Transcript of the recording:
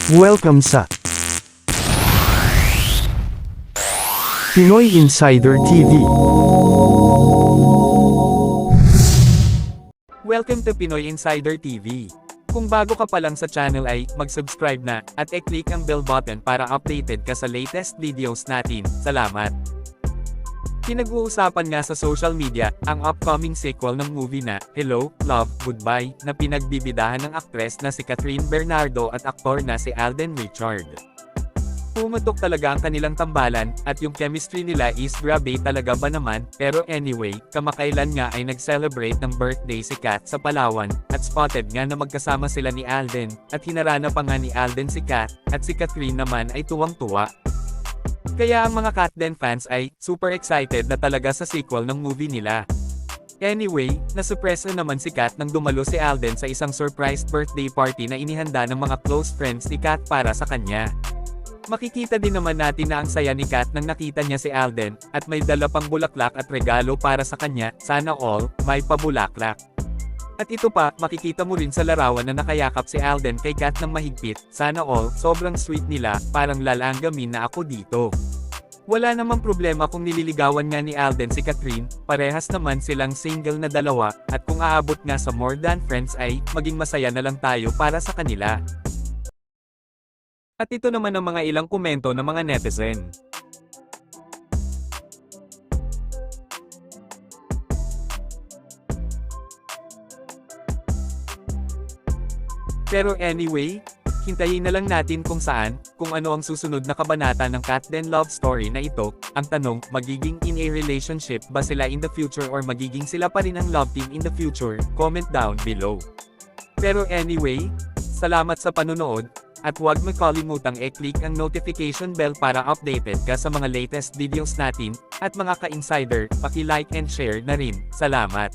Welcome sa Pinoy Insider TV. Welcome to Pinoy Insider TV. Kung bago ka pa lang sa channel ay mag-subscribe na at i-click ang bell button para updated ka sa latest videos natin. Salamat! Pinag-uusapan nga sa social media ang upcoming sequel ng movie na Hello, Love, Goodbye na pinagbibidahan ng aktres na si Catherine Bernardo at aktor na si Alden Richard. Pumatok talaga ang kanilang tambalan, at yung chemistry nila is grabe talaga ba naman. Pero anyway, kamakailan nga ay nag-celebrate ng birthday si Kat sa Palawan, at spotted nga na magkasama sila ni Alden, at hinarana pa nga ni Alden si Kat, at si Catherine naman ay tuwang-tuwa. Kaya ang mga Katden fans ay super excited na talaga sa sequel ng movie nila. Anyway, nasupresa naman si Kat nang dumalo si Alden sa isang surprise birthday party na inihanda ng mga close friends ni Kat para sa kanya. Makikita din naman natin na ang saya ni Kat nang nakita niya si Alden, at may dala pang bulaklak at regalo para sa kanya. Sana all, may pabulaklak. At ito pa, makikita mo rin sa larawan na nakayakap si Alden kay Kat ng mahigpit. Sana all, sobrang sweet nila, parang lalanggamin na ako dito. Wala namang problema kung nililigawan nga ni Alden si Catherine, parehas naman silang single na dalawa, at kung aabot nga sa more than friends ay, maging masaya na lang tayo para sa kanila. At ito naman ang mga ilang komento ng mga netizen. Pero anyway, hintayin na lang natin kung ano ang susunod na kabanata ng Katden love story na ito. Ang tanong, magiging in a relationship ba sila in the future or magiging sila pa rin ang love team in the future? Comment down below. Pero anyway, salamat sa panunood, at huwag makalimutang i-click ang notification bell para updated ka sa mga latest videos natin, at mga ka-insider, paki-like and share na rin. Salamat!